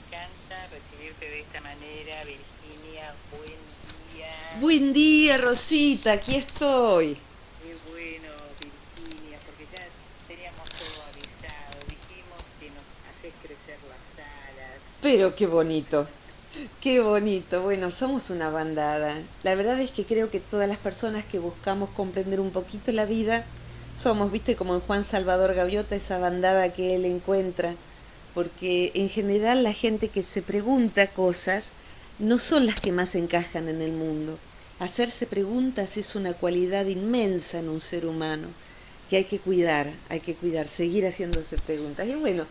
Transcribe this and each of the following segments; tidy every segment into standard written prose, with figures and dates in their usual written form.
encanta recibirte de esta manera, Virginia. Buen día. Buen día, Rosita, aquí estoy. Qué bueno, Virginia, porque ya teníamos todo avisado. Dijimos que nos haces crecer las alas. Pero qué bonito, qué bonito. Bueno, somos una bandada. La verdad es que creo que todas las personas que buscamos comprender un poquito la vida, somos, viste, como en Juan Salvador Gaviota, esa bandada que él encuentra. Porque en general la gente que se pregunta cosas no son las que más encajan en el mundo. Hacerse preguntas es una cualidad inmensa en un ser humano que hay que cuidar, seguir haciéndose preguntas. Y bueno,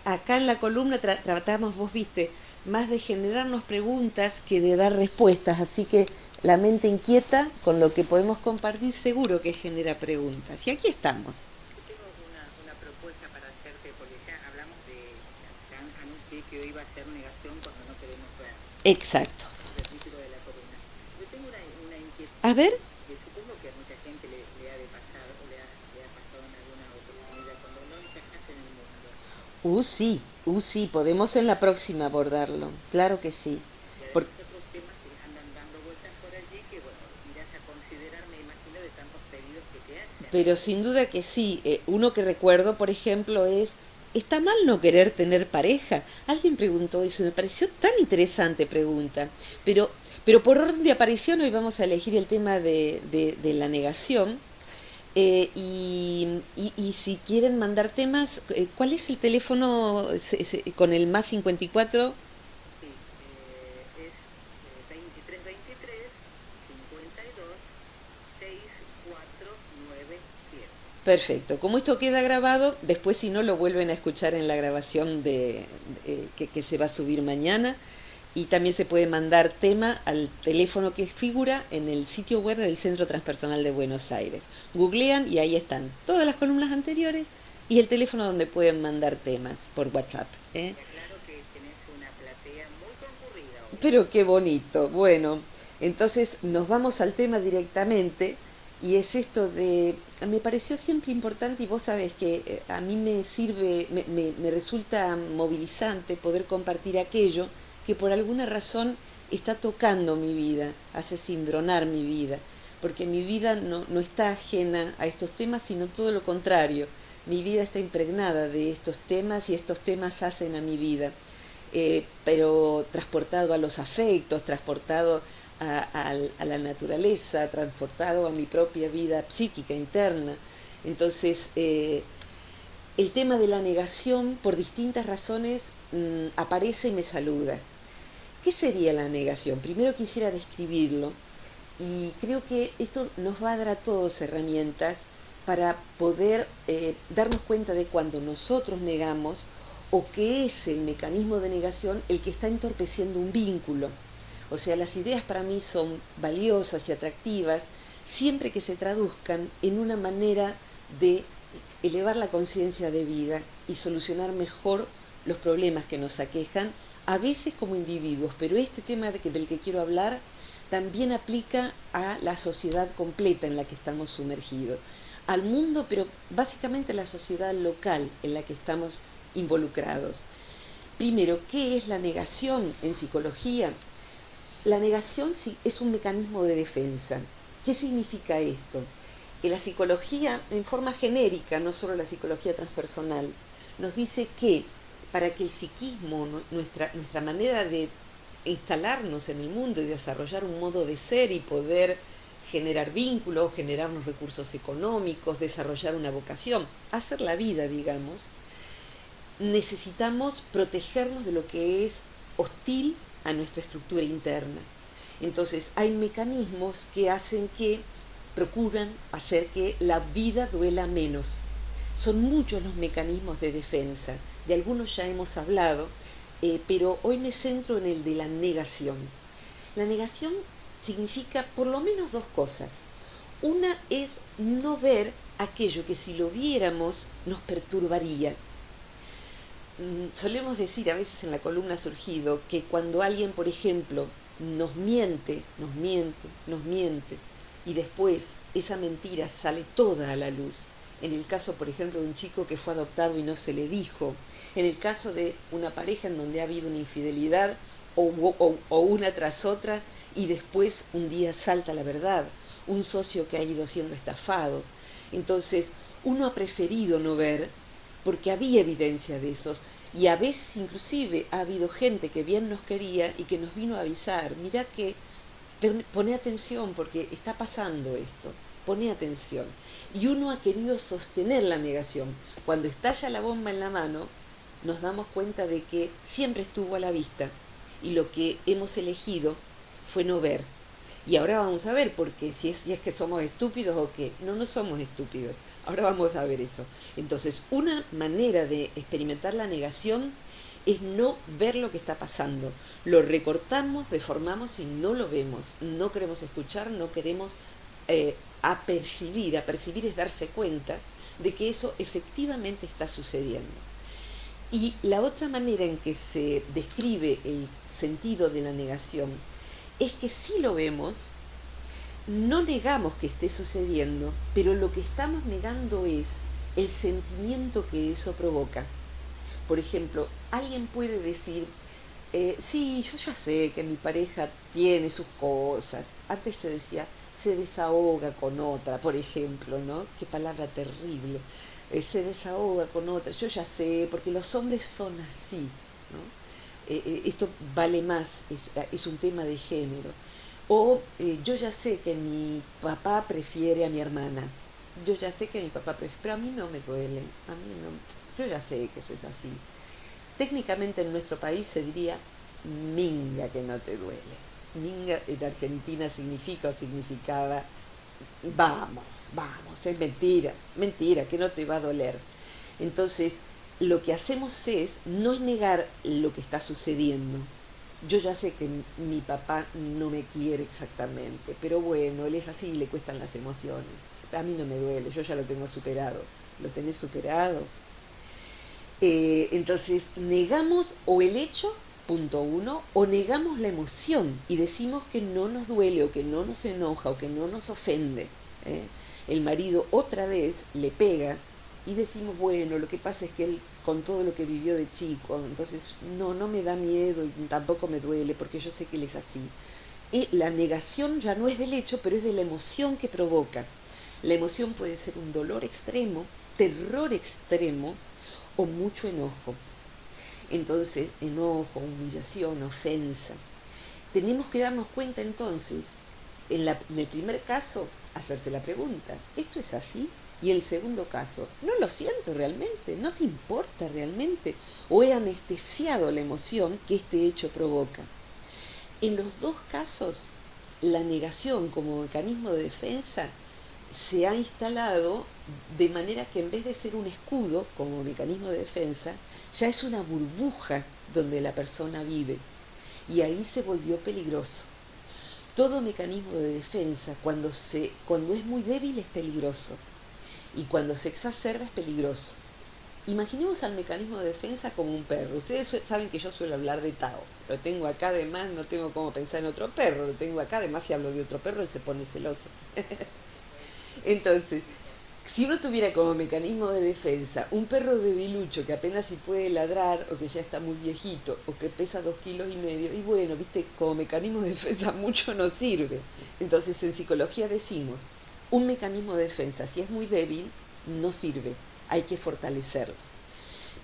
acá en la columna tratamos, vos viste, más de generarnos preguntas que de dar respuestas, así que la mente inquieta con lo que podemos compartir seguro que genera preguntas. Y aquí estamos. Yo tengo una propuesta para hacerte, porque ya hablamos ya anuncié que hoy va a ser negación cuando no queremos ver. Exacto. Es el título de la columna. Yo tengo una A inquietud ver. que supongo que a mucha gente le ha de pasar o le ha pasado en alguna oportunidad cuando no encajas en el mundo. Sí, podemos en la próxima abordarlo, claro que sí. Y Por- además otros temas que andan dando vueltas por allí que, bueno, irás a considerar, me imagino, de tantos pedidos que te hacen. pero sin duda que sí. Uno que recuerdo, por ejemplo, es, ¿está mal no querer tener pareja? Alguien preguntó eso, me pareció tan interesante pregunta. Pero, pero por orden de aparición hoy vamos a elegir el tema de la negación. Y si quieren mandar temas, ¿cuál es el teléfono con el más 54? Sí, es 2323 52 6497. Perfecto. Como esto queda grabado, después si no lo vuelven a escuchar en la grabación que se va a subir mañana. Y también se puede mandar tema al teléfono que figura en el sitio web del Centro Transpersonal de Buenos Aires. Googlean y ahí están todas las columnas anteriores y el teléfono donde pueden mandar temas por WhatsApp. ¿Eh? Te aclaro que tenés una platea muy concurrida hoy. Pero qué bonito. Bueno, entonces nos vamos al tema directamente y es esto de, me pareció siempre importante y vos sabés que a mí me sirve, me resulta movilizante poder compartir aquello que por alguna razón está tocando mi vida, hace cimbronar mi vida, porque mi vida no está ajena a estos temas, sino todo lo contrario. Mi vida está impregnada de estos temas y estos temas hacen a mi vida, pero transportado a los afectos, transportado a la naturaleza, transportado a mi propia vida psíquica interna. Entonces, el tema de la negación, por distintas razones, aparece y me saluda. ¿Qué sería la negación? Primero quisiera describirlo y creo que esto nos va a dar a todos herramientas para poder darnos cuenta de cuando nosotros negamos o qué es el mecanismo de negación el que está entorpeciendo un vínculo. O sea, las ideas para mí son valiosas y atractivas siempre que se traduzcan en una manera de elevar la conciencia de vida y solucionar mejor los problemas que nos aquejan, a veces como individuos, pero este tema del que quiero hablar también aplica a la sociedad completa en la que estamos sumergidos, al mundo, pero básicamente a la sociedad local en la que estamos involucrados. Primero, ¿qué es la negación en psicología? La negación es un mecanismo de defensa. ¿Qué significa esto? Que la psicología, en forma genérica, no solo la psicología transpersonal, nos dice que para que el psiquismo, nuestra manera de instalarnos en el mundo y desarrollar un modo de ser y poder generar vínculos, generarnos recursos económicos, desarrollar una vocación, hacer la vida, digamos, necesitamos protegernos de lo que es hostil a nuestra estructura interna. Entonces hay mecanismos que hacen que procuran hacer que la vida duela menos. Son muchos los mecanismos de defensa, de algunos ya hemos hablado, pero hoy me centro en el de la negación. La negación significa por lo menos dos cosas. Una es no ver aquello que si lo viéramos nos perturbaría. Solemos decir, a veces en la columna ha surgido, que cuando alguien, por ejemplo, nos miente, y después esa mentira sale toda a la luz, en el caso, por ejemplo, de un chico que fue adoptado y no se le dijo, en el caso de una pareja en donde ha habido una infidelidad o una tras otra y después un día salta la verdad, un socio que ha ido siendo estafado. Entonces, uno ha preferido no ver porque había evidencia de esos y a veces inclusive ha habido gente que bien nos quería y que nos vino a avisar, mira que pone atención porque está pasando esto, pone atención. Y uno ha querido sostener la negación. Cuando estalla la bomba en la mano, nos damos cuenta de que siempre estuvo a la vista y lo que hemos elegido fue no ver. Y ahora vamos a ver, porque si es que somos estúpidos o qué. No, no somos estúpidos. Ahora vamos a ver eso. Entonces, una manera de experimentar la negación es no ver lo que está pasando. Lo recortamos, deformamos y no lo vemos. No queremos escuchar, no queremos apercibir. Apercibir es darse cuenta de que eso efectivamente está sucediendo. Y la otra manera en que se describe el sentido de la negación es que sí lo vemos, no negamos que esté sucediendo, pero lo que estamos negando es el sentimiento que eso provoca. Por ejemplo, alguien puede decir, sí, yo ya sé que mi pareja tiene sus cosas. Antes se decía, se desahoga con otra, por ejemplo, ¿no? Qué palabra terrible. Se desahoga con otra. Yo ya sé, porque los hombres son así, ¿no? Esto vale más, es un tema de género. O yo ya sé que mi papá prefiere a mi hermana. Yo ya sé que mi papá prefiere, pero a mí no me duele. A mí no. Yo ya sé que eso es así. Técnicamente en nuestro país se diría minga que no te duele. Minga en Argentina significa o significaba vamos, es mentira, mentira, que no te va a doler. Entonces, lo que hacemos es no negar lo que está sucediendo. Yo ya sé que mi papá no me quiere exactamente, pero bueno, él es así y le cuestan las emociones. A mí no me duele, yo ya lo tengo superado. ¿Lo tenés superado? Entonces, negamos o el hecho, punto uno, o negamos la emoción y decimos que no nos duele o que no nos enoja o que no nos ofende. El marido otra vez le pega y decimos, bueno, lo que pasa es que él con todo lo que vivió de chico, entonces no me da miedo y tampoco me duele porque yo sé que él es así. Y la negación ya no es del hecho, pero es de la emoción que provoca. La emoción puede ser un dolor extremo, terror extremo o mucho enojo. Entonces, enojo, humillación, ofensa. Tenemos que darnos cuenta entonces, en el primer caso, hacerse la pregunta, ¿esto es así? Y el segundo caso, no lo siento realmente, no te importa realmente, o he anestesiado la emoción que este hecho provoca. En los dos casos, la negación como mecanismo de defensa se ha instalado de manera que en vez de ser un escudo como mecanismo de defensa, ya es una burbuja donde la persona vive. Y ahí se volvió peligroso. Todo mecanismo de defensa, cuando es muy débil, es peligroso. Y cuando se exacerba, es peligroso. Imaginemos al mecanismo de defensa como un perro. Ustedes saben que yo suelo hablar de Tao. Lo tengo acá, además, no tengo cómo pensar en otro perro. Lo tengo acá, además, si hablo de otro perro, él se pone celoso. Entonces, si uno tuviera como mecanismo de defensa un perro debilucho que apenas si puede ladrar o que ya está muy viejito o que pesa 2,5 kilos, y bueno, viste, como mecanismo de defensa mucho no sirve. Entonces en psicología decimos, un mecanismo de defensa si es muy débil no sirve, hay que fortalecerlo.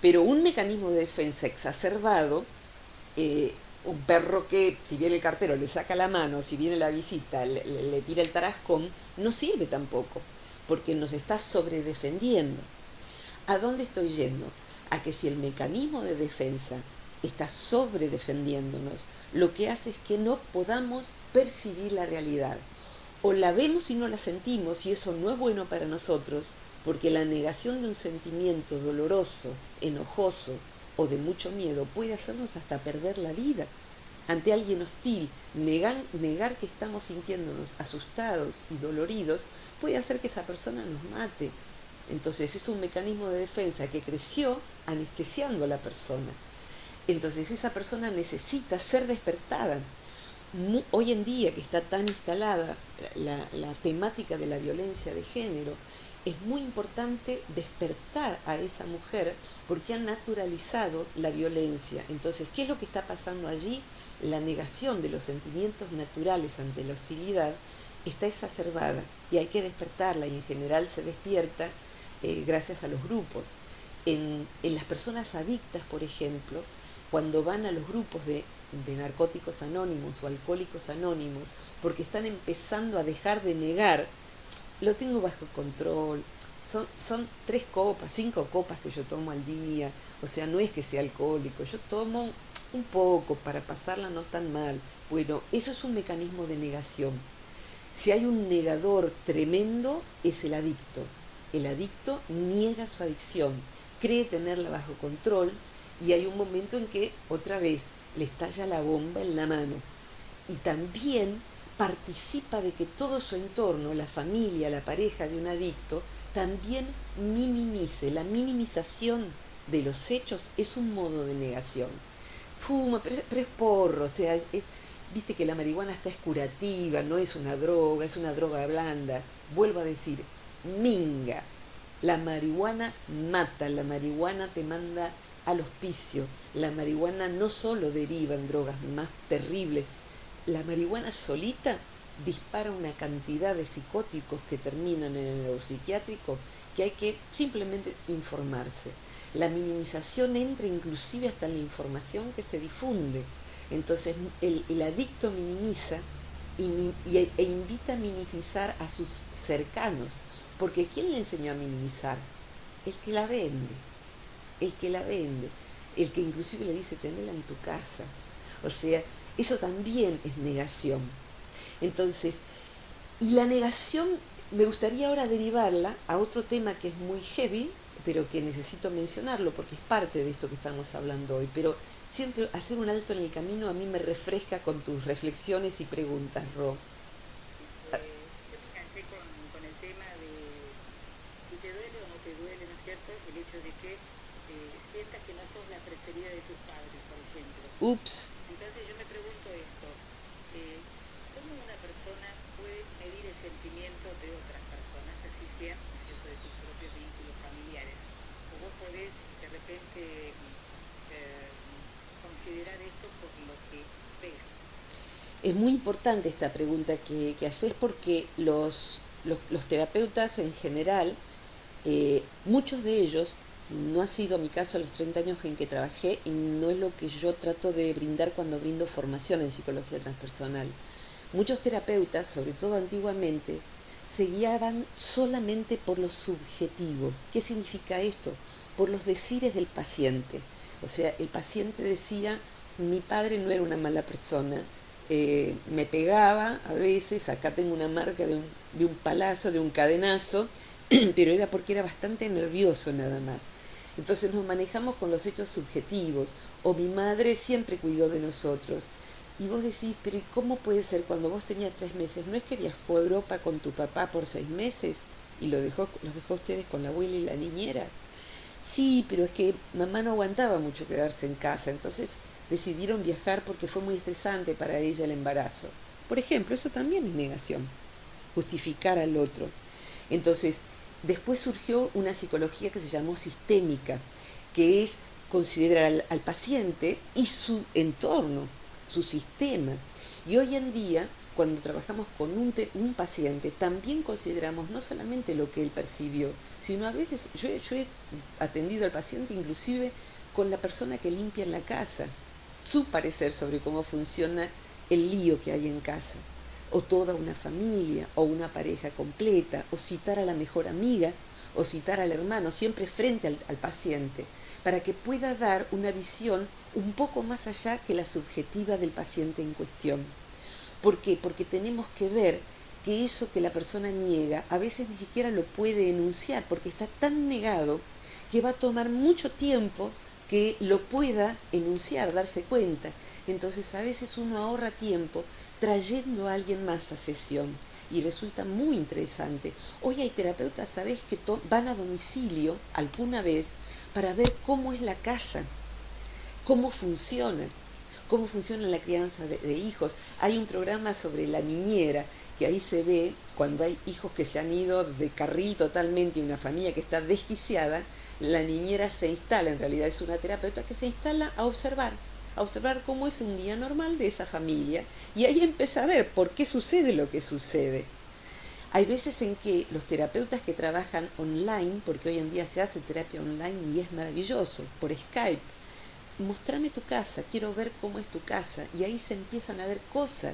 Pero un mecanismo de defensa exacerbado, un perro que si viene el cartero le saca la mano, si viene la visita le tira el tarascón, no sirve tampoco, porque nos está sobredefendiendo. ¿A dónde estoy yendo? A que si el mecanismo de defensa está sobredefendiéndonos, lo que hace es que no podamos percibir la realidad. O la vemos y no la sentimos, y eso no es bueno para nosotros, porque la negación de un sentimiento doloroso, enojoso o de mucho miedo puede hacernos hasta perder la vida. Ante alguien hostil, negar que estamos sintiéndonos asustados y doloridos puede hacer que esa persona nos mate. Entonces es un mecanismo de defensa que creció anestesiando a la persona. Entonces esa persona necesita ser despertada. Hoy en día que está tan instalada la temática de la violencia de género, es muy importante despertar a esa mujer porque ha naturalizado la violencia. Entonces, ¿qué es lo que está pasando allí? La negación de los sentimientos naturales ante la hostilidad está exacerbada y hay que despertarla, y en general se despierta gracias a los grupos. En las personas adictas, por ejemplo, cuando van a los grupos de narcóticos anónimos o alcohólicos anónimos, porque están empezando a dejar de negar, lo tengo bajo control, son 3 copas, 5 copas que yo tomo al día, o sea, no es que sea alcohólico, yo tomo un poco para pasarla no tan mal. Bueno, eso es un mecanismo de negación. Si hay un negador tremendo, es el adicto. El adicto niega su adicción, cree tenerla bajo control, y hay un momento en que otra vez le estalla la bomba en la mano. Y también participa de que todo su entorno, la familia, la pareja de un adicto, también minimice. La minimización de los hechos es un modo de negación. Fuma, pero es porro, o sea, viste que la marihuana está es curativa, no es una droga blanda. Vuelvo a decir, minga. La marihuana mata, la marihuana te manda al hospicio, la marihuana no solo deriva en drogas más terribles, la marihuana solita dispara una cantidad de psicóticos que terminan en el neuropsiquiátrico que hay que simplemente informarse. La minimización entra inclusive hasta en la información que se difunde. Entonces el adicto minimiza e invita a minimizar a sus cercanos, porque ¿quién le enseñó a minimizar? El que la vende, el que la vende, el que inclusive le dice tenela en tu casa. O sea, eso también es negación. Entonces, y la negación me gustaría ahora derivarla a otro tema que es muy heavy, pero que necesito mencionarlo porque es parte de esto que estamos hablando hoy. Pero siempre hacer un alto en el camino a mí me refresca con tus reflexiones y preguntas, Ro. Yo me cansé con el tema de si te duele o no te duele, ¿no es cierto? El hecho de que sientas que no sos la preferida de tus padres, por ejemplo. Ups. Entonces yo me pregunto esto, ¿cómo una persona puede medir el sentimiento de otras personas, así sean, ¿no es cierto?, de tus propios vínculos familiares? O vos podés de repente considerar esto por lo que ves. Es muy importante esta pregunta que haces porque los terapeutas en general, muchos de ellos, no ha sido mi caso a los 30 años en que trabajé y no es lo que yo trato de brindar cuando brindo formación en psicología transpersonal. Muchos terapeutas, sobre todo antiguamente, se guiaban solamente por lo subjetivo. ¿Qué significa esto? Por los decires del paciente. O sea, el paciente decía, mi padre no era una mala persona, me pegaba a veces, acá tengo una marca de un palazo, de un cadenazo, pero era porque era bastante nervioso nada más. Entonces nos manejamos con los hechos subjetivos, o mi madre siempre cuidó de nosotros. Y vos decís, pero ¿y cómo puede ser cuando vos tenías 3 meses? ¿No es que viajó a Europa con tu papá por 6 meses y los dejó a ustedes con la abuela y la niñera? Sí, pero es que mamá no aguantaba mucho quedarse en casa, entonces decidieron viajar porque fue muy estresante para ella el embarazo. Por ejemplo, eso también es negación, justificar al otro. Entonces, después surgió una psicología que se llamó sistémica, que es considerar al paciente y su entorno, su sistema. Y hoy en día, cuando trabajamos con un paciente, también consideramos no solamente lo que él percibió, sino a veces, yo he atendido al paciente inclusive con la persona que limpia en la casa, su parecer sobre cómo funciona el lío que hay en casa, o toda una familia, o una pareja completa, o citar a la mejor amiga, o citar al hermano, siempre frente al paciente, para que pueda dar una visión un poco más allá que la subjetiva del paciente en cuestión. ¿Por qué? Porque tenemos que ver que eso que la persona niega a veces ni siquiera lo puede enunciar, porque está tan negado que va a tomar mucho tiempo que lo pueda enunciar, darse cuenta. Entonces a veces uno ahorra tiempo trayendo a alguien más a sesión y resulta muy interesante. Hoy hay terapeutas, ¿sabes?, que van a domicilio alguna vez para ver cómo es la casa, cómo funciona. cómo funciona la crianza de hijos. Hay un programa sobre la niñera, que ahí se ve cuando hay hijos que se han ido de carril totalmente y una familia que está desquiciada, la niñera se instala, en realidad es una terapeuta que se instala a observar cómo es un día normal de esa familia, y ahí empieza a ver por qué sucede lo que sucede. Hay veces en que los terapeutas que trabajan online, porque hoy en día se hace terapia online y es maravilloso, por Skype, mostrame tu casa, quiero ver cómo es tu casa, y ahí se empiezan a ver cosas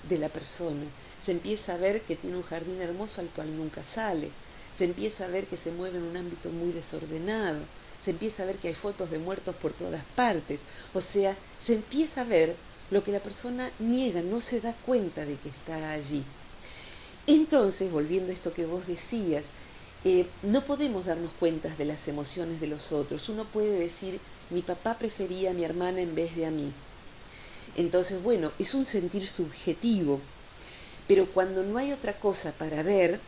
de la persona, se empieza a ver que tiene un jardín hermoso al cual nunca sale, se empieza a ver que se mueve en un ámbito muy desordenado, se empieza a ver que hay fotos de muertos por todas partes, o sea, se empieza a ver lo que la persona niega, no se da cuenta de que está allí. Entonces, volviendo a esto que vos decías, no podemos darnos cuenta de las emociones de los otros. Uno puede decir, mi papá prefería a mi hermana en vez de a mí. Entonces, bueno, es un sentir subjetivo, pero cuando no hay otra cosa para ver,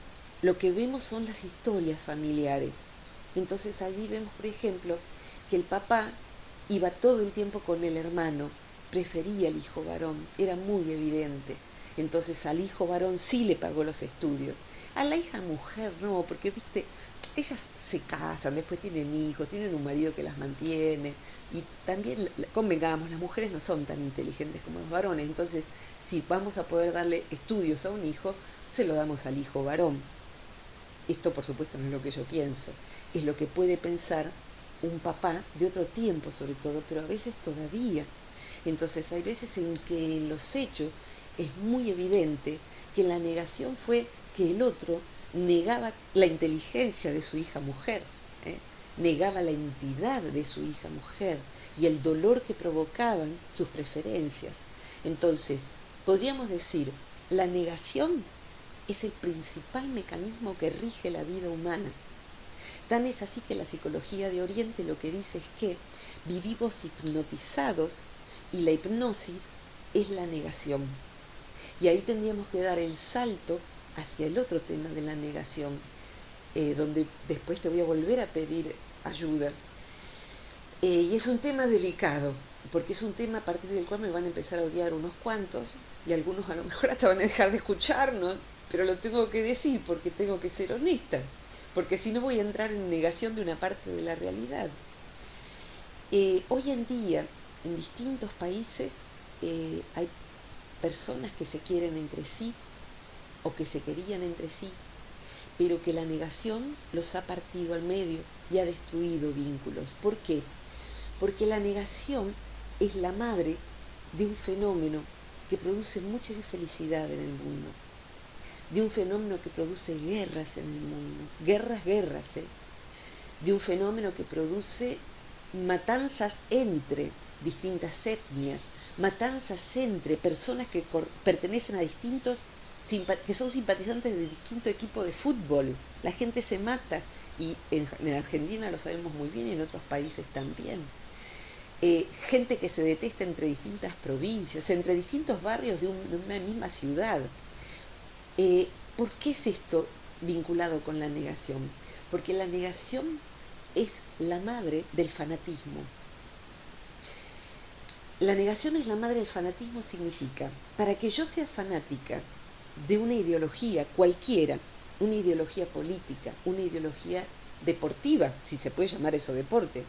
lo que vemos son las historias familiares. Entonces allí vemos, por ejemplo, que el papá iba todo el tiempo con el hermano, prefería al hijo varón, era muy evidente. Entonces al hijo varón sí le pagó los estudios, a la hija mujer no, porque viste, ellas se casan, después tienen hijos, tienen un marido que las mantiene, y también, convengamos, las mujeres no son tan inteligentes como los varones, entonces si vamos a poder darle estudios a un hijo, se lo damos al hijo varón. Esto por supuesto no es lo que yo pienso, es lo que puede pensar un papá de otro tiempo sobre todo, pero a veces todavía. Entonces hay veces en que en los hechos es muy evidente que la negación fue que el otro negaba la inteligencia de su hija mujer, negaba la entidad de su hija mujer y el dolor que provocaban sus preferencias. Entonces, podríamos decir, la negación es el principal mecanismo que rige la vida humana. Tan es así que la psicología de Oriente lo que dice es que vivimos hipnotizados y la hipnosis es la negación. Y ahí tendríamos que dar el salto hacia el otro tema de la negación, donde después te voy a volver a pedir ayuda. Y es un tema delicado, porque es un tema a partir del cual me van a empezar a odiar unos cuantos, y algunos a lo mejor hasta van a dejar de escucharnos, pero lo tengo que decir porque tengo que ser honesta, porque si no voy a entrar en negación de una parte de la realidad. Hoy en día, en distintos países, hay personas que se quieren entre sí, o que se querían entre sí, pero que la negación los ha partido al medio y ha destruido vínculos. ¿Por qué? Porque la negación es la madre de un fenómeno que produce mucha infelicidad en el mundo, de un fenómeno que produce guerras en el mundo, guerras, de un fenómeno que produce matanzas entre distintas etnias, matanzas entre personas que pertenecen a distintos, que son simpatizantes de distinto equipo de fútbol. La gente se mata, y en Argentina lo sabemos muy bien y en otros países también. Gente que se detesta entre distintas provincias, entre distintos barrios de una misma ciudad. ¿Por qué es esto vinculado con la negación? Porque la negación es la madre del fanatismo. La negación es la madre del fanatismo significa, para que yo sea fanática de una ideología cualquiera, una ideología política, una ideología deportiva, si se puede llamar eso deporte,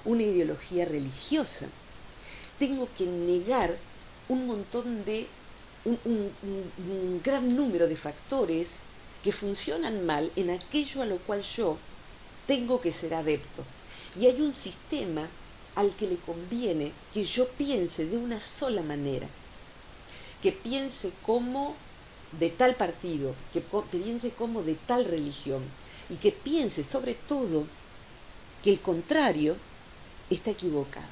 una ideología religiosa, tengo que negar un montón de, un gran número de factores que funcionan mal en aquello a lo cual yo tengo que ser adepto. Y hay un sistema al que le conviene que yo piense de una sola manera, que piense como de tal partido, que piense como de tal religión, y que piense sobre todo que el contrario está equivocado.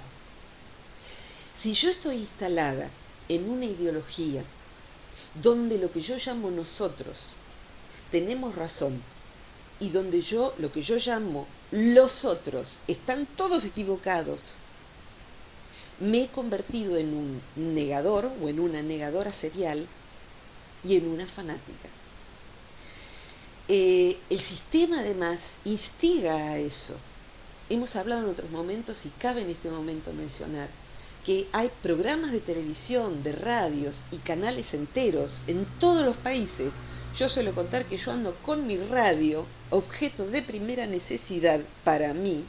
Si yo estoy instalada en una ideología donde lo que yo llamo nosotros tenemos razón, y donde lo que yo llamo los otros están todos equivocados, me he convertido en un negador o en una negadora serial y en una fanática. El sistema además instiga a eso. Hemos hablado en otros momentos y cabe en este momento mencionar que hay programas de televisión, de radios y canales enteros en todos los países. Yo suelo contar que yo ando con mi radio, objeto de primera necesidad para mí.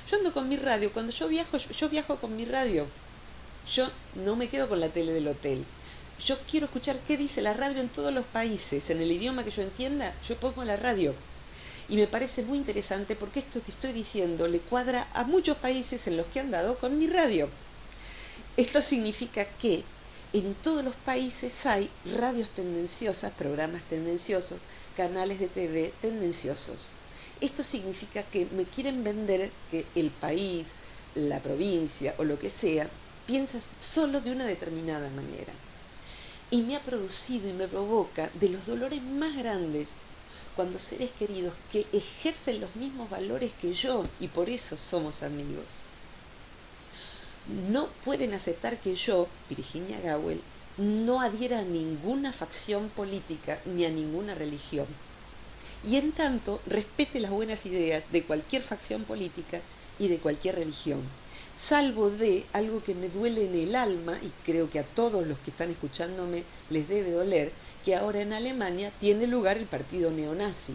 Yo ando con mi radio, cuando yo viajo con mi radio. Yo no me quedo con la tele del hotel. Yo quiero escuchar qué dice la radio en todos los países, en el idioma que yo entienda, yo pongo la radio. Y me parece muy interesante porque esto que estoy diciendo le cuadra a muchos países en los que he andado con mi radio. Esto significa que en todos los países hay radios tendenciosas, programas tendenciosos, canales de TV tendenciosos. Esto significa que me quieren vender que el país, la provincia o lo que sea, piensa solo de una determinada manera. Y me ha producido y me provoca de los dolores más grandes cuando seres queridos que ejercen los mismos valores que yo y por eso somos amigos, no pueden aceptar que yo, Virginia Gawel, no adhiera a ninguna facción política ni a ninguna religión. Y en tanto respete las buenas ideas de cualquier facción política y de cualquier religión, salvo de algo que me duele en el alma, y creo que a todos los que están escuchándome les debe doler, que ahora en Alemania tiene lugar el partido neonazi.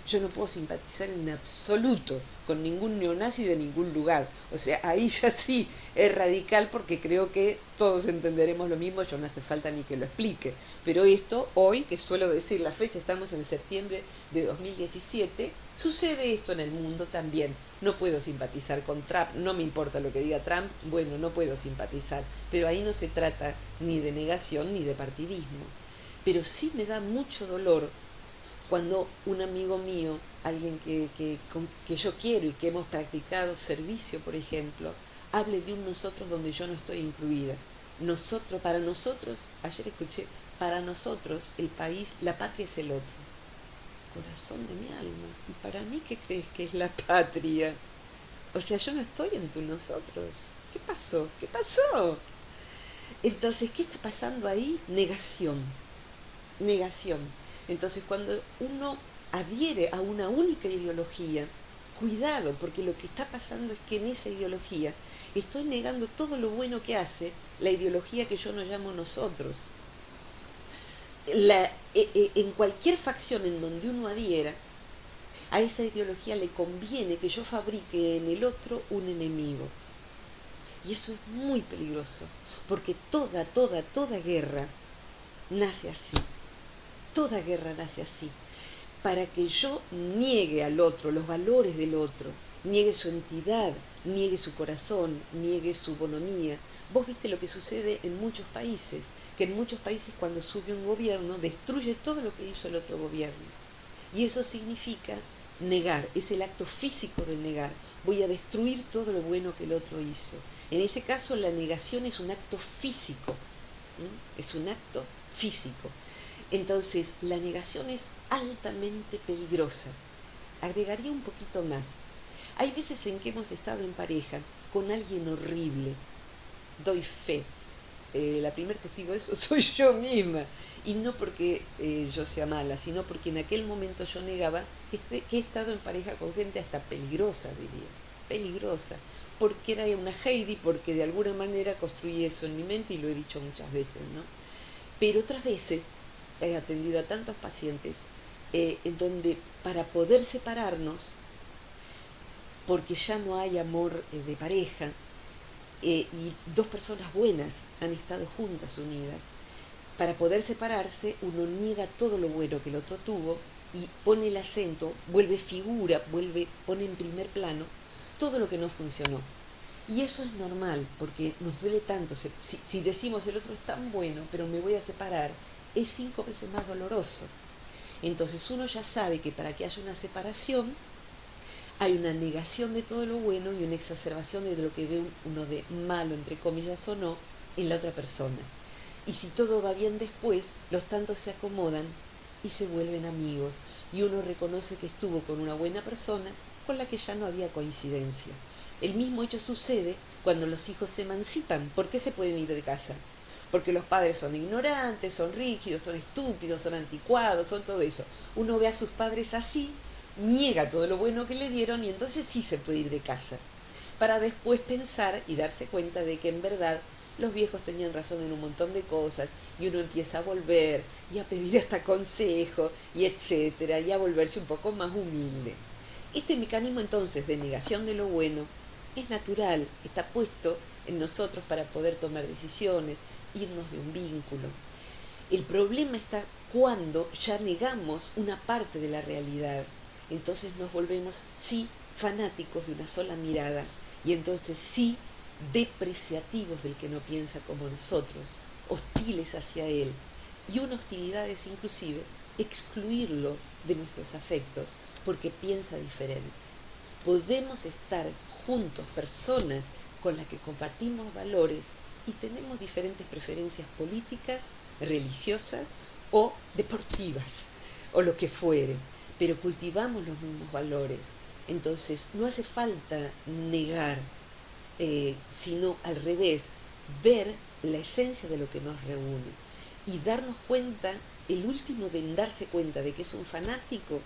Yo no puedo simpatizar en absoluto con ningún neonazi de ningún lugar. O sea, ahí ya sí es radical porque creo que todos entenderemos lo mismo, yo no hace falta ni que lo explique. Pero esto, hoy, que suelo decir la fecha, estamos en septiembre de 2017, sucede esto en el mundo también. No puedo simpatizar con Trump, no me importa lo que diga Trump, bueno, no puedo simpatizar. Pero ahí no se trata ni de negación ni de partidismo. Pero sí me da mucho dolor cuando un amigo mío, alguien que yo quiero y que hemos practicado servicio, por ejemplo, hable de un nosotros donde yo no estoy incluida. Nosotros, para nosotros, ayer escuché, para nosotros el país, la patria es el otro. Corazón de mi alma. ¿Y para mí qué crees que es la patria? O sea, yo no estoy en tu nosotros. ¿Qué pasó? ¿Qué pasó? Entonces, ¿qué está pasando ahí? Negación. Negación. Entonces, cuando uno adhiere a una única ideología, cuidado, porque lo que está pasando es que en esa ideología estoy negando todo lo bueno que hace la ideología que yo no llamo nosotros. En cualquier facción en donde uno adhiera, a esa ideología le conviene que yo fabrique en el otro un enemigo. Y eso es muy peligroso, porque toda guerra nace así. Toda guerra nace así, para que yo niegue al otro los valores del otro, niegue su entidad, niegue su corazón, niegue su bonomía. Vos viste lo que sucede en muchos países, que en muchos países cuando sube un gobierno destruye todo lo que hizo el otro gobierno. Y eso significa negar, es el acto físico de negar. Voy a destruir todo lo bueno que el otro hizo. En ese caso la negación es un acto físico, es un acto físico. Entonces, la negación es altamente peligrosa. Agregaría un poquito más. Hay veces en que hemos estado en pareja con alguien horrible. Doy fe. La primer testigo de eso soy yo misma. Y no porque yo sea mala, sino porque en aquel momento yo negaba que he estado en pareja con gente hasta peligrosa, diría. Peligrosa. Porque era una Heidi, porque de alguna manera construí eso en mi mente y lo he dicho muchas veces, ¿no? Pero otras veces he atendido a tantos pacientes en donde para poder separarnos, porque ya no hay amor de pareja, y dos personas buenas han estado juntas, unidas, para poder separarse uno niega todo lo bueno que el otro tuvo y pone el acento, vuelve figura, pone en primer plano todo lo que no funcionó. Y eso es normal, porque nos duele tanto. Si decimos el otro es tan bueno, pero me voy a separar, es 5 veces más doloroso. Entonces uno ya sabe que para que haya una separación hay una negación de todo lo bueno y una exacerbación de lo que ve uno de malo, entre comillas o no, en la otra persona. Y si todo va bien después, los tantos se acomodan y se vuelven amigos. Y uno reconoce que estuvo con una buena persona con la que ya no había coincidencia. El mismo hecho sucede cuando los hijos se emancipan. ¿Por qué se pueden ir de casa? Porque los padres son ignorantes, son rígidos, son estúpidos, son anticuados, son todo eso. Uno ve a sus padres así, niega todo lo bueno que le dieron y entonces sí se puede ir de casa. para después pensar y darse cuenta de que en verdad los viejos tenían razón en un montón de cosas, y uno empieza a volver y a pedir hasta consejo y etcétera, y a volverse un poco más humilde. Este mecanismo entonces de negación de lo bueno es natural, está puesto en nosotros para poder tomar decisiones, irnos de un vínculo. El problema está cuando ya negamos una parte de la realidad. Entonces nos volvemos, sí, fanáticos de una sola mirada, y entonces sí, depreciativos del que no piensa como nosotros, hostiles hacia él, y una hostilidad es inclusive excluirlo de nuestros afectos porque piensa diferente. Podemos estar juntos, personas con las que compartimos valores y tenemos diferentes preferencias políticas, religiosas o deportivas, o lo que fuere, pero cultivamos los mismos valores. Entonces no hace falta negar, sino al revés, ver la esencia de lo que nos reúne y darnos cuenta, el último de darse cuenta de que es un fanático.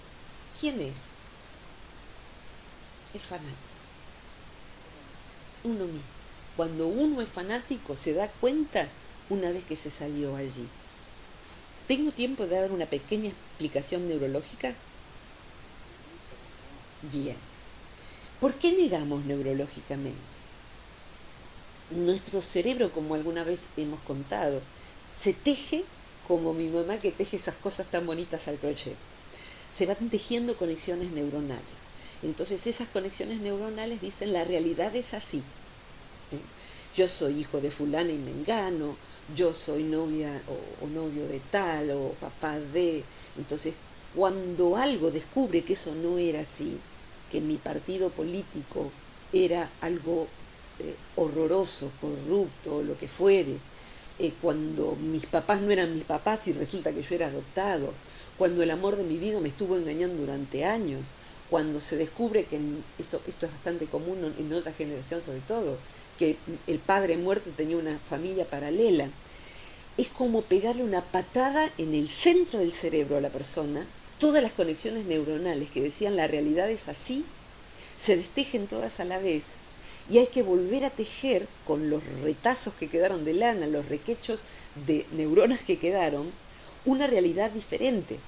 ¿Quién es? El fanático. Uno mismo. Cuando uno es fanático se da cuenta una vez que se salió allí. ¿Tengo tiempo de dar una pequeña explicación neurológica? Bien. ¿Por qué negamos neurológicamente? Nuestro cerebro, como alguna vez hemos contado, se teje como mi mamá que teje esas cosas tan bonitas al crochet. Se van tejiendo conexiones neuronales. Entonces esas conexiones neuronales dicen la realidad es así. Yo soy hijo de fulana y mengano, yo soy novia o novio de tal, o papá de... Entonces, cuando algo descubre que eso no era así, que mi partido político era algo horroroso, corrupto, o lo que fuere, cuando mis papás no eran mis papás y resulta que yo era adoptado, cuando el amor de mi vida me estuvo engañando durante años, cuando se descubre que esto es bastante común en otra generación sobre todo, que el padre muerto tenía una familia paralela, es como pegarle una patada en el centro del cerebro a la persona. Todas las conexiones neuronales que decían la realidad es así, se destejen todas a la vez, y hay que volver a tejer con los retazos que quedaron de lana, los requechos de neuronas que quedaron, una realidad diferente.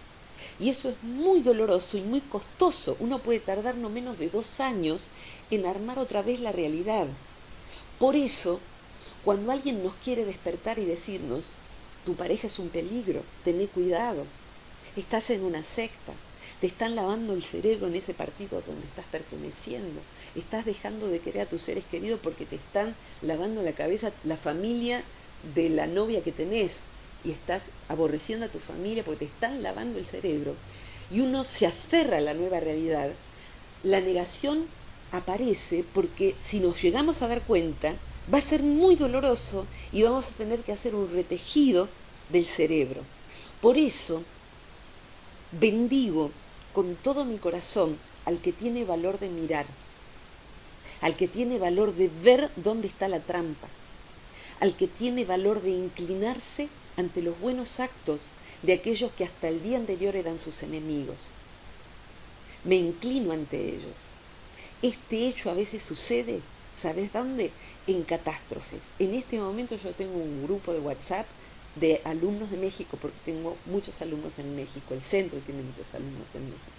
Y eso es muy doloroso y muy costoso. Uno puede tardar no menos de 2 años en armar otra vez la realidad. Por eso, cuando alguien nos quiere despertar y decirnos, tu pareja es un peligro, tené cuidado, estás en una secta, te están lavando el cerebro en ese partido donde estás perteneciendo, estás dejando de querer a tus seres queridos porque te están lavando la cabeza la familia de la novia que tenés, y estás aborreciendo a tu familia porque te están lavando el cerebro, y uno se aferra a la nueva realidad, la negación aparece porque si nos llegamos a dar cuenta, va a ser muy doloroso y vamos a tener que hacer un retejido del cerebro. Por eso, bendigo con todo mi corazón al que tiene valor de mirar, al que tiene valor de ver dónde está la trampa, al que tiene valor de inclinarse ante los buenos actos de aquellos que hasta el día anterior eran sus enemigos. Me inclino ante ellos. Este hecho a veces sucede, ¿sabes dónde? En catástrofes. En este momento yo tengo un grupo de WhatsApp de alumnos de México, porque tengo muchos alumnos en México, el centro tiene muchos alumnos en México,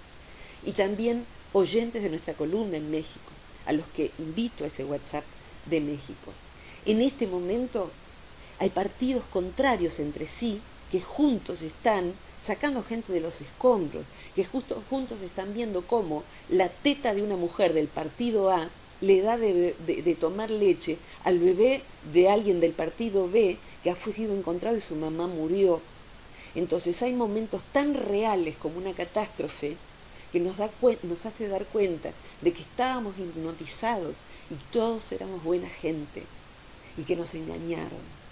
y también oyentes de nuestra columna en México, a los que invito a ese WhatsApp de México. En este momento hay partidos contrarios entre sí que juntos están sacando gente de los escombros, que justo juntos están viendo cómo la teta de una mujer del partido A le da de tomar leche al bebé de alguien del partido B que ha sido encontrado y su mamá murió. Entonces hay momentos tan reales como una catástrofe que nos hace dar cuenta de que estábamos hipnotizados y todos éramos buena gente y que nos engañaron.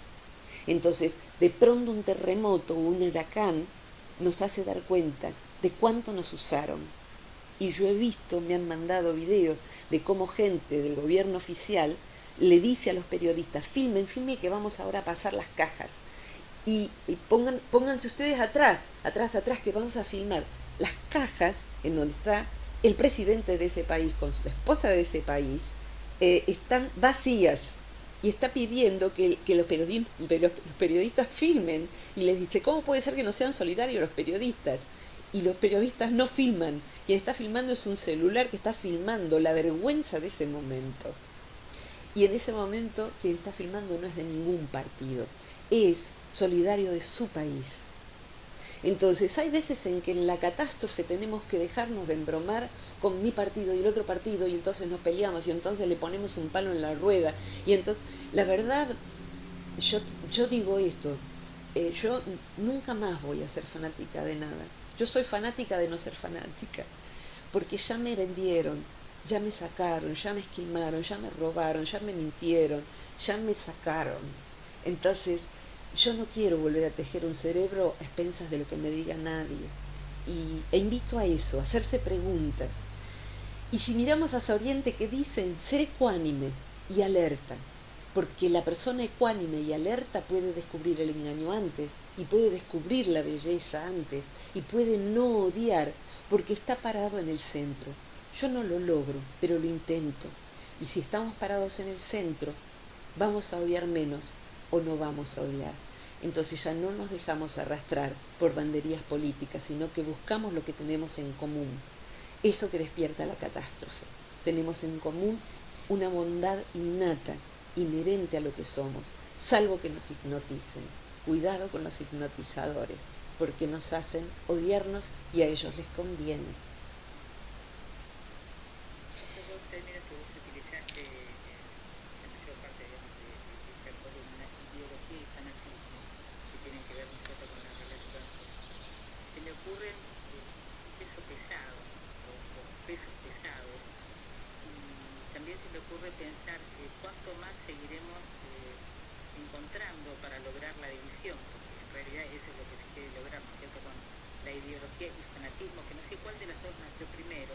Entonces, de pronto un terremoto o un huracán nos hace dar cuenta de cuánto nos usaron. Y yo he visto, me han mandado videos de cómo gente del gobierno oficial le dice a los periodistas, filmen que vamos ahora a pasar las cajas. Y pónganse ustedes atrás, que vamos a filmar las cajas en donde está el presidente de ese país con la esposa de ese país, están vacías y está pidiendo que los periodistas filmen y les dice, ¿cómo puede ser que no sean solidarios los periodistas? Y los periodistas no filman, quien está filmando es un celular que está filmando la vergüenza de ese momento. Y en ese momento quien está filmando no es de ningún partido, es solidario de su país. Entonces hay veces en que en la catástrofe tenemos que dejarnos de embromar con mi partido y el otro partido y entonces nos peleamos y entonces le ponemos un palo en la rueda. Y entonces, la verdad, yo digo esto, yo nunca más voy a ser fanática de nada. Yo soy fanática de no ser fanática, porque ya me vendieron, ya me sacaron, ya me esquimaron, ya me robaron, ya me mintieron, ya me sacaron. Entonces, yo no quiero volver a tejer un cerebro a expensas de lo que me diga nadie. E invito a eso, a hacerse preguntas. Y si miramos hacia Oriente, que dicen ser ecuánime y alerta, porque la persona ecuánime y alerta puede descubrir el engaño antes, y puede descubrir la belleza antes, y puede no odiar, porque está parado en el centro. Yo no lo logro, pero lo intento. Y si estamos parados en el centro, vamos a odiar menos o no vamos a odiar. Entonces ya no nos dejamos arrastrar por banderías políticas, sino que buscamos lo que tenemos en común. Eso que despierta la catástrofe. Tenemos en común una bondad innata, inherente a lo que somos, salvo que nos hipnoticen. Cuidado con los hipnotizadores, porque nos hacen odiarnos y a ellos les conviene. Ocurren pesos pesados o pesos pesados. También se me ocurre pensar que cuánto más seguiremos encontrando para lograr la división, porque en realidad eso es lo que se quiere lograr, ¿no es cierto?, con la ideología y fanatismo, que no sé cuál de las dos nació primero.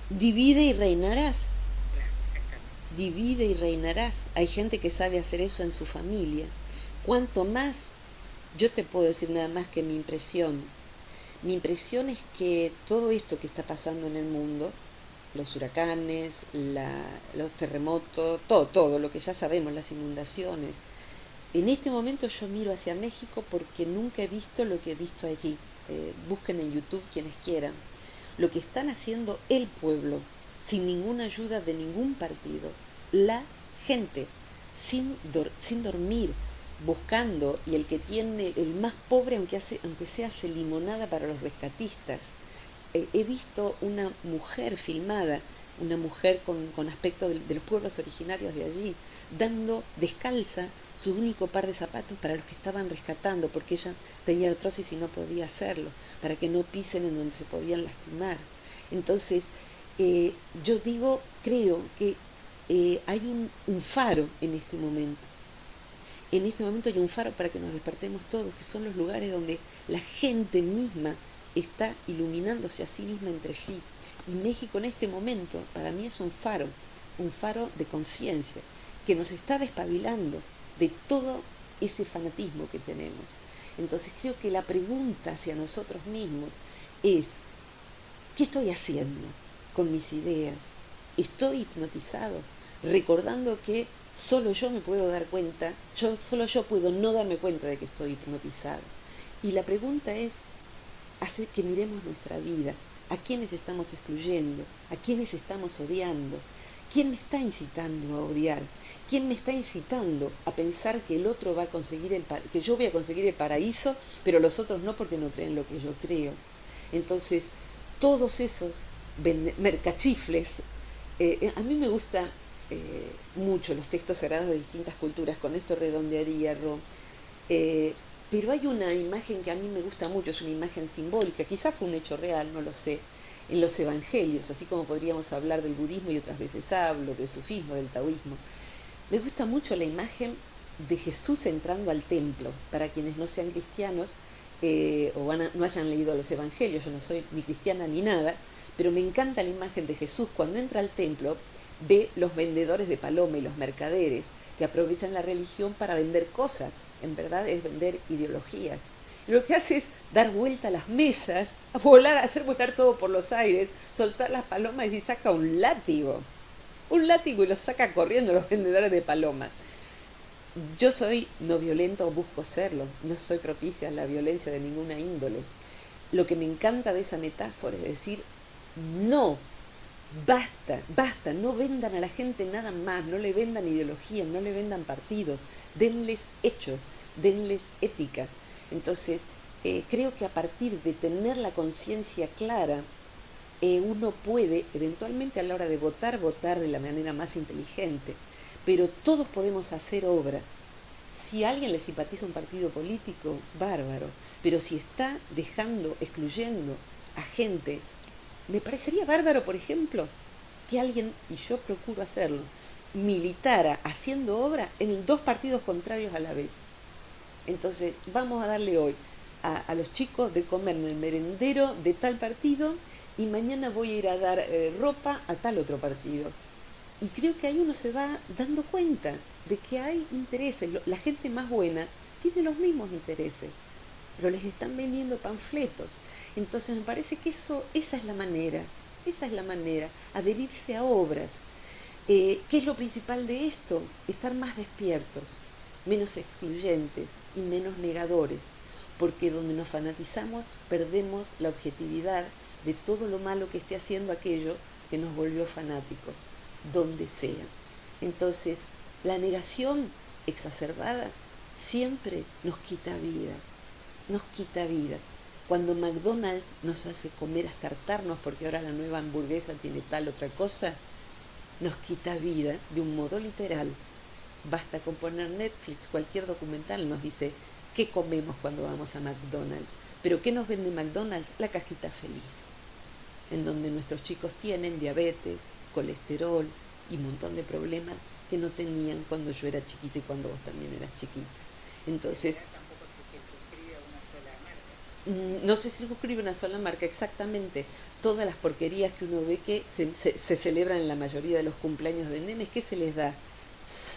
Divide y reinarás. Claro, exactamente. Divide y reinarás. Hay gente que sabe hacer eso en su familia. Cuanto más, yo te puedo decir nada más que mi impresión es que todo esto que está pasando en el mundo, los huracanes, los terremotos, todo lo que ya sabemos, las inundaciones, en este momento yo miro hacia México porque nunca he visto lo que he visto allí. Busquen en YouTube quienes quieran. Lo que están haciendo el pueblo, sin ninguna ayuda de ningún partido, la gente, sin dormir, buscando, y el que tiene, el más pobre, aunque sea, hace limonada para los rescatistas. He visto una mujer filmada, una mujer con aspecto de los pueblos originarios de allí, dando descalza su único par de zapatos para los que estaban rescatando, porque ella tenía artrosis y no podía hacerlo, para que no pisen en donde se podían lastimar. Entonces, yo creo que hay un faro en este momento. En este momento hay un faro para que nos despertemos todos, que son los lugares donde la gente misma está iluminándose a sí misma entre sí. Y México en este momento, para mí, es un faro de conciencia, que nos está despabilando de todo ese fanatismo que tenemos. Entonces creo que la pregunta hacia nosotros mismos es, ¿qué estoy haciendo con mis ideas? ¿Estoy hipnotizado? Recordando que solo yo me puedo dar cuenta, solo yo puedo no darme cuenta de que estoy hipnotizado. Y la pregunta es, hace que miremos nuestra vida, a quiénes estamos excluyendo, a quiénes estamos odiando, quién me está incitando a odiar, quién me está incitando a pensar que el otro va a conseguir que yo voy a conseguir el paraíso, pero los otros no, porque no creen lo que yo creo. Entonces, todos esos mercachifles, a mí me gusta mucho los textos sagrados de distintas culturas, con esto redondearía, Ro. Pero hay una imagen que a mí me gusta mucho, es una imagen simbólica, quizás fue un hecho real, no lo sé, en los evangelios, así como podríamos hablar del budismo y otras veces hablo, del sufismo, del taoísmo. Me gusta mucho la imagen de Jesús entrando al templo. Para quienes no sean cristianos no hayan leído los evangelios, yo no soy ni cristiana ni nada, pero me encanta la imagen de Jesús cuando entra al templo, ve los vendedores de paloma y los mercaderes que aprovechan la religión para vender cosas. En verdad es vender ideologías. Y lo que hace es dar vuelta a las mesas, a volar, a hacer volar todo por los aires, soltar las palomas y saca un látigo. un látigo y los saca corriendo los vendedores de palomas. Yo soy no violento o busco serlo, no soy propicia a la violencia de ninguna índole. Lo que me encanta de esa metáfora es decir, no, basta, basta, no vendan a la gente nada más, no le vendan ideologías, no le vendan partidos, denles hechos, denles ética. Entonces, creo que a partir de tener la conciencia clara, uno puede, eventualmente a la hora de votar, votar de la manera más inteligente, pero todos podemos hacer obra. Si a alguien le simpatiza un partido político, bárbaro, pero si está dejando, excluyendo a gente, me parecería bárbaro, por ejemplo, que alguien, y yo procuro hacerlo, militara haciendo obra en dos partidos contrarios a la vez. Entonces, vamos a darle hoy a los chicos de comer en el merendero de tal partido y mañana voy a ir a dar ropa a tal otro partido. Y creo que ahí uno se va dando cuenta de que hay intereses. La gente más buena tiene los mismos intereses, pero les están vendiendo panfletos. Entonces me parece que esa es la manera, adherirse a obras. ¿Qué es lo principal de esto? Estar más despiertos, menos excluyentes y menos negadores, porque donde nos fanatizamos perdemos la objetividad de todo lo malo que esté haciendo aquello que nos volvió fanáticos, donde sea. Entonces, la negación exacerbada siempre nos quita vida, nos quita vida. Cuando McDonald's nos hace comer hasta hartarnos porque ahora la nueva hamburguesa tiene tal otra cosa, nos quita vida de un modo literal. Basta con poner Netflix, cualquier documental nos dice qué comemos cuando vamos a McDonald's. Pero ¿qué nos vende McDonald's? La cajita feliz, en donde nuestros chicos tienen diabetes, colesterol y un montón de problemas que no tenían cuando yo era chiquita y cuando vos también eras chiquita. Entonces, no se circunscribe una sola marca, exactamente. Todas las porquerías que uno ve que se celebran en la mayoría de los cumpleaños de nenes, ¿qué se les da?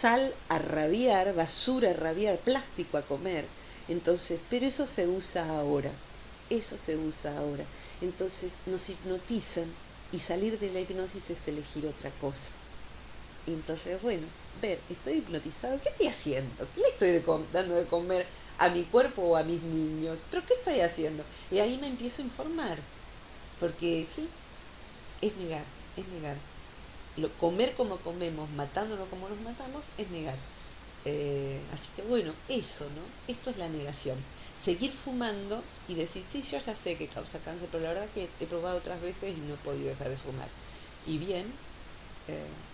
Sal a rabiar, basura a rabiar, plástico a comer. Entonces, pero eso se usa ahora, Entonces nos hipnotizan y salir de la hipnosis es elegir otra cosa. Y entonces, bueno, estoy hipnotizado, ¿qué estoy haciendo? ¿Qué le estoy dando de comer a mi cuerpo o a mis niños? ¿Pero qué estoy haciendo? Y ahí me empiezo a informar, porque sí, es negar, es negar. Comer como comemos, matándonos como nos matamos, es negar. Así que bueno, eso, ¿no? Esto es la negación. Seguir fumando y decir, sí, yo ya sé que causa cáncer, pero la verdad que he probado otras veces y no he podido dejar de fumar. Y bien,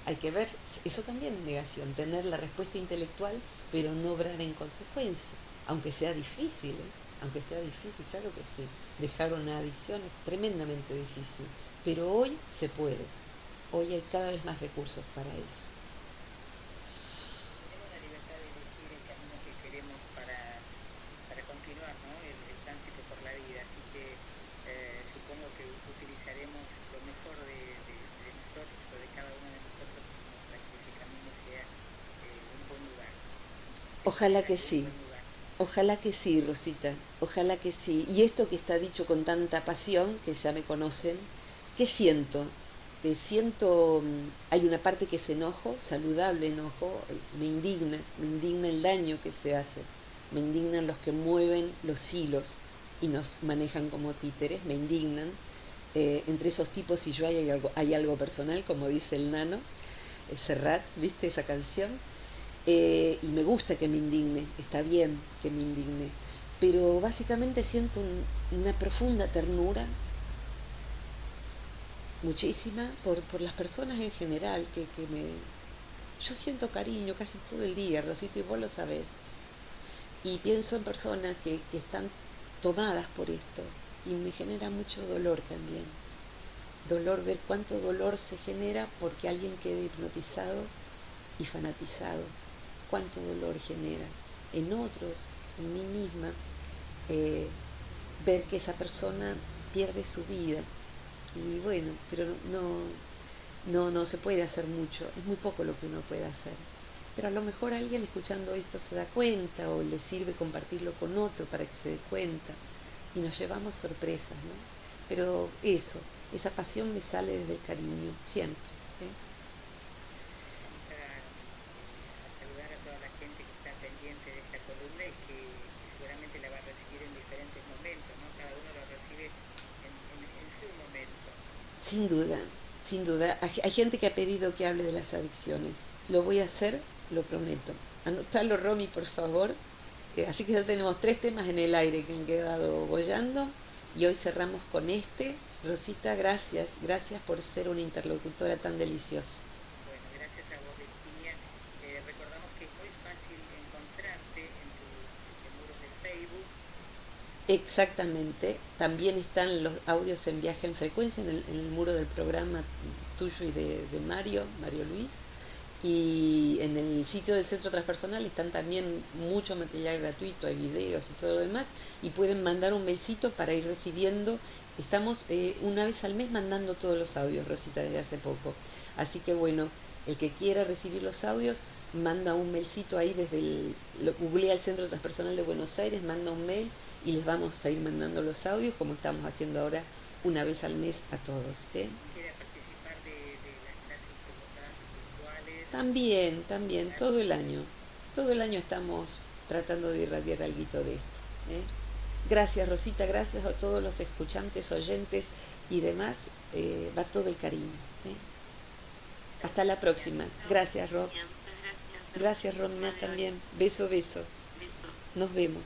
hay que ver, eso también es negación, tener la respuesta intelectual, pero no obrar en consecuencia, aunque sea difícil, aunque sea difícil, claro que sí. Dejar una adicción es tremendamente difícil, pero hoy se puede. Hoy hay cada vez más recursos para eso. Tenemos la libertad de elegir el camino que queremos para continuar, ¿no? El tránsito por la vida. Así que supongo que utilizaremos lo mejor de nosotros o de cada uno de nosotros para que ese camino sea un buen lugar. Ojalá que Un sí. buen lugar. Ojalá que sí, Rosita, ojalá que sí. Y esto que está dicho con tanta pasión, que ya me conocen, ¿qué siento? Hay una parte que es enojo, saludable enojo, me indigna el daño que se hace, me indignan los que mueven los hilos y nos manejan como títeres, me indignan. Entre esos tipos y yo hay algo personal, como dice el nano, Serrat, ¿viste esa canción? Y me gusta que me indigne, está bien que me indigne, pero básicamente siento una profunda ternura, muchísima, por las personas en general, yo siento cariño casi todo el día, Rosito, y vos lo sabés, y pienso en personas que están tomadas por esto, y me genera mucho dolor también, ver cuánto dolor se genera porque alguien quede hipnotizado y fanatizado, cuánto dolor genera en otros, en mí misma, ver que esa persona pierde su vida. Y bueno, pero no se puede hacer mucho, es muy poco lo que uno puede hacer. Pero a lo mejor alguien escuchando esto se da cuenta o le sirve compartirlo con otro para que se dé cuenta y nos llevamos sorpresas, ¿no? Pero esa pasión me sale desde el cariño, siempre. ¿Eh? recibir en diferentes momentos, ¿no? Cada uno lo recibe en su momento. Sin duda, sin duda. Hay gente que ha pedido que hable de las adicciones. Lo voy a hacer, lo prometo. Anotalo, Romy, por favor. Así que ya tenemos 3 temas en el aire que han quedado bollando y hoy cerramos con este. Rosita, gracias, gracias por ser una interlocutora tan deliciosa. Bueno, gracias a vos, Virginia. Recordamos que es muy fácil encontrarte en tus muros de Facebook. Exactamente, también están los audios en viaje en frecuencia en el muro del programa tuyo y de Mario Luis. Y en el sitio del Centro Transpersonal están también mucho material gratuito, hay videos y todo lo demás, y pueden mandar un mailcito para ir recibiendo. Estamos una vez al mes mandando todos los audios, Rosita, desde hace poco. Así que bueno, el que quiera recibir los audios, manda un mailcito ahí googlea el Centro Transpersonal de Buenos Aires, manda un mail y les vamos a ir mandando los audios como estamos haciendo ahora una vez al mes a todos. Quiere participar de las clases que vos das virtuales. También, todo el año estamos tratando de irradiar algo de esto. ¿eh? Gracias, Rosita, gracias a todos los escuchantes, oyentes y demás, va todo el cariño. Hasta la próxima. Gracias, Rob. Gracias, Romina, también. Beso, beso. Nos vemos.